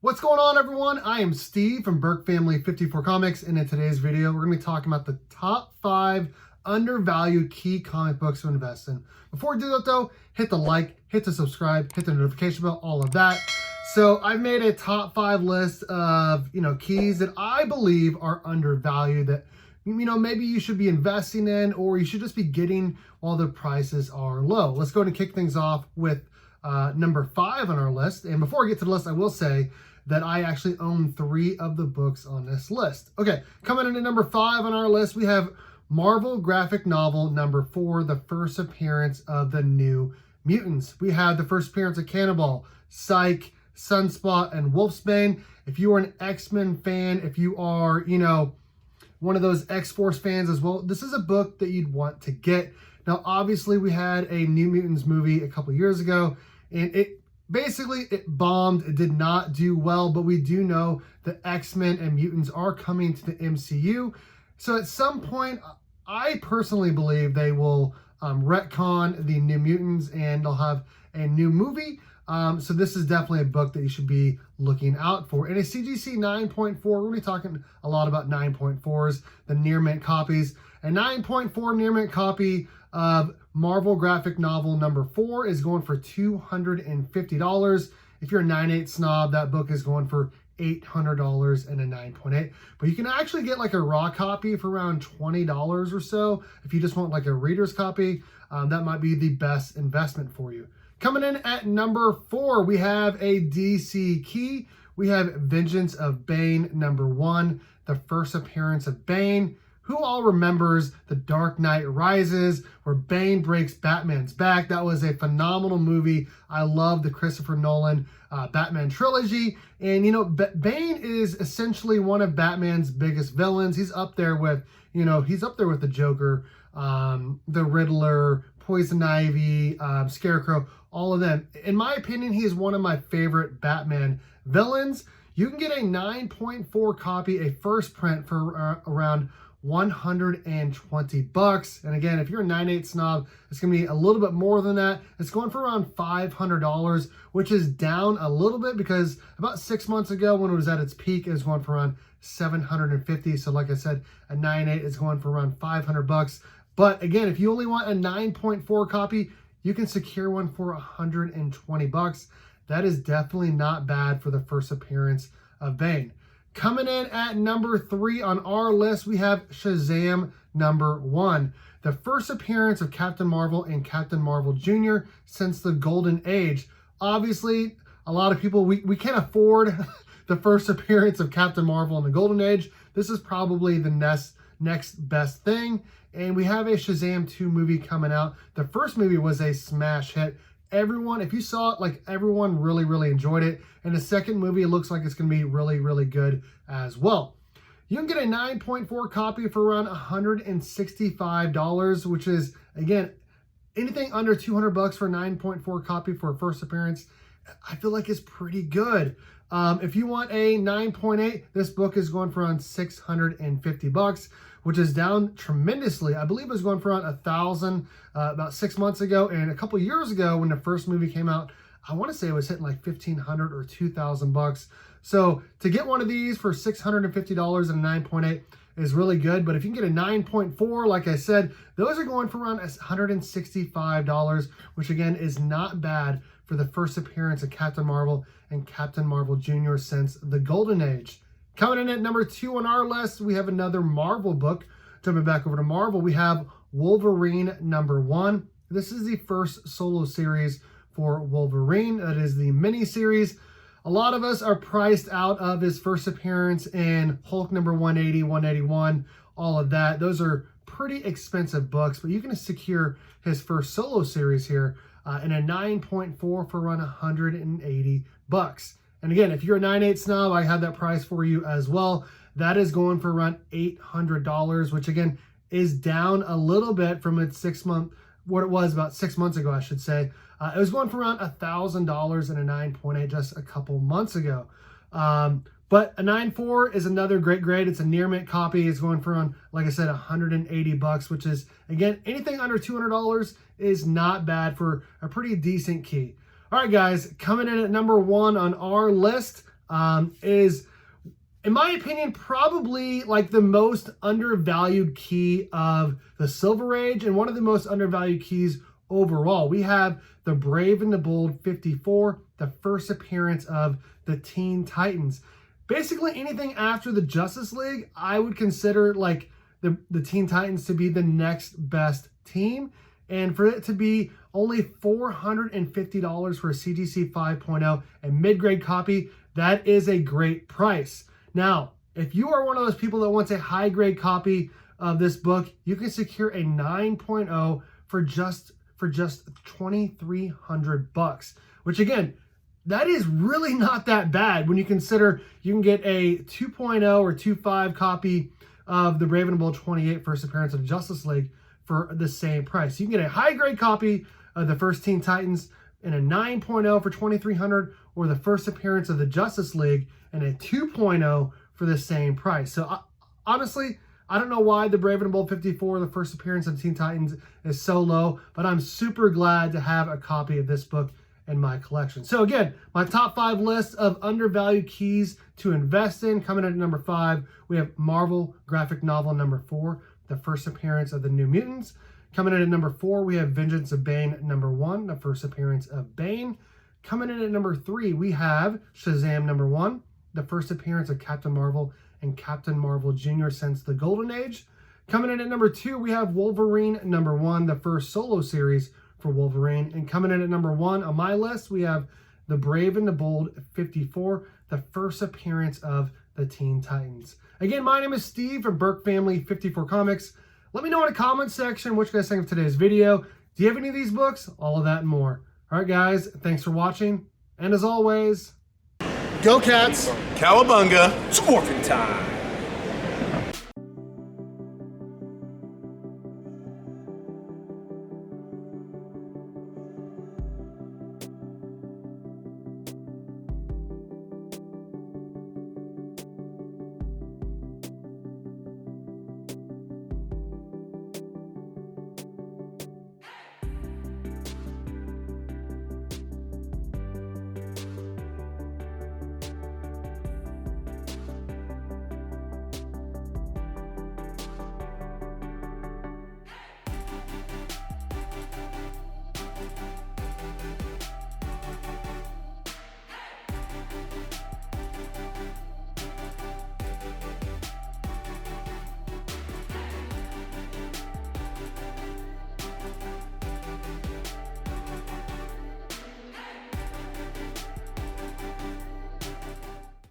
What's going on, everyone? I am Steve from Burke Family 54 Comics, and in today's video, we're going to be talking about the top 5 undervalued key comic books to invest in. Before we do that, though, hit the like, hit the subscribe, hit the notification bell, all of that. So I've made a top 5 list of keys that I believe are undervalued that maybe you should be investing in, or you should just be getting while the prices are low. Let's go ahead and kick things off with number 5 on our list. And before I get to the list, I will say that I actually own 3 of the books on this list. Okay, coming in at number 5 on our list, we have Marvel graphic novel number 4, the first appearance of the New Mutants. We have the first appearance of Cannibal, Psyche, Sunspot, and Wolfsbane. If you are an X-Men fan, if you are, one of those X-Force fans as well, this is a book that you'd want to get. Now, obviously, we had a New Mutants movie a couple years ago, and it bombed. It did not do well, but we do know that X-Men and mutants are coming to the MCU. So at some point, I personally believe they will retcon the New Mutants and they'll have a new movie. So this is definitely a book that you should be looking out for. In a CGC 9.4, we're going to be talking a lot about 9.4s, the near mint copies. A 9.4 near mint copy of Marvel graphic novel number 4 is going for $250. If you're a 9.8 snob, that book is going for $800 and a 9.8. But you can actually get like a raw copy for around $20 or so. If you just want like a reader's copy, that might be the best investment for you. Coming in at number 4, we have a DC key. We have Vengeance of Bane number 1, the first appearance of Bane. Who all remembers The Dark Knight Rises, where Bane breaks Batman's back? That was a phenomenal movie. I love the Christopher Nolan Batman trilogy. And, Bane is essentially one of Batman's biggest villains. He's up there with, the Joker, the Riddler, Poison Ivy, Scarecrow, all of them. In my opinion, he is one of my favorite Batman villains. You can get a 9.4 copy, a first print, for around $120. And again, if you're a 9.8 snob, it's going to be a little bit more than that. It's going for around $500, which is down a little bit because about 6 months ago when it was at its peak, it was going for around $750. So like I said, a 9.8 is going for around $500. But again, if you only want a 9.4 copy, you can secure one for $120. That is definitely not bad for the first appearance of Bane. Coming in at number 3 on our list, we have Shazam number 1. The first appearance of Captain Marvel and Captain Marvel Jr. since the Golden Age. Obviously, a lot of people, we can't afford the first appearance of Captain Marvel in the Golden Age. This is probably the next best thing. And we have a Shazam 2 movie coming out. The first movie was a smash hit. Everyone, if you saw it, everyone really enjoyed it. And the second movie, it looks like it's going to be really good as well. You can get a 9.4 copy for around $165, which is, again, anything under $200 for a 9.4 copy for a first appearance, I feel like is pretty good. If you want a 9.8, this book is going for around $650, which is down tremendously. I believe it was going for around $1,000 about 6 months ago. And a couple years ago when the first movie came out, I want to say it was hitting like $1,500 or $2,000. So to get one of these for $650 and a 9.8 is really good. But if you can get a 9.4, like I said, those are going for around $165, which again is not bad for the first appearance of Captain Marvel and Captain Marvel Jr. since the Golden Age. Coming in at number 2 on our list, we have another Marvel book. Jumping back over to Marvel, we have Wolverine number 1. This is the first solo series for Wolverine. That is the mini-series. A lot of us are priced out of his first appearance in Hulk number 180, 181, all of that. Those are pretty expensive books, but you can secure his first solo series here in a 9.4 for around $180. And again, if you're a 9.8 snob, I have that price for you as well. That is going for around $800, which again is down a little bit from its 6 month, what it was about 6 months ago, I should say. It was going for around $1,000 and a 9.8 just a couple months ago. But a 9.4 is another great grade. It's a near mint copy. It's going for around, like I said, $180, which is, again, anything under $200 is not bad for a pretty decent key. All right, guys, coming in at number 1 on our list, is, in my opinion, probably like the most undervalued key of the Silver Age and one of the most undervalued keys overall. We have the Brave and the Bold 54, the first appearance of the Teen Titans. Basically anything after the Justice League, I would consider like the Teen Titans to be the next best team. And for it to be only $450 for a CGC 5.0 and mid-grade copy, that is a great price. Now, if you are one of those people that wants a high-grade copy of this book, you can secure a 9.0 for just $2,300, which again, that is really not that bad when you consider you can get a 2.0 or 2.5 copy of the Brave and the Bold 28 first appearance of Justice League for the same price. You can get a high-grade copy of the first Teen Titans and a 9.0 for $2,300, or the first appearance of the Justice League and a 2.0 for the same price. So honestly, I don't know why the Brave and the Bold 54, the first appearance of Teen Titans, is so low, but I'm super glad to have a copy of this book in my collection. So again, my top 5 list of undervalued keys to invest in. Coming in at number 5, we have Marvel graphic novel number 4, the first appearance of the New Mutants. Coming in at number 4, we have Vengeance of Bane number 1, the first appearance of Bane. Coming in at number 3, we have Shazam number 1, the first appearance of Captain Marvel and Captain Marvel Jr. since the Golden Age. Coming in at number 2, we have Wolverine number 1, the first solo series for Wolverine. And coming in at number 1 on my list, we have the Brave and the Bold 54, the first appearance of the Teen Titans. Again, my name is Steve from Burke Family 54 Comics. Let me know in the comments section what you guys think of today's video. Do you have any of these books? All of that and more. All right, guys, thanks for watching. And as always, go Cats! Cowabunga! It's Morphin time!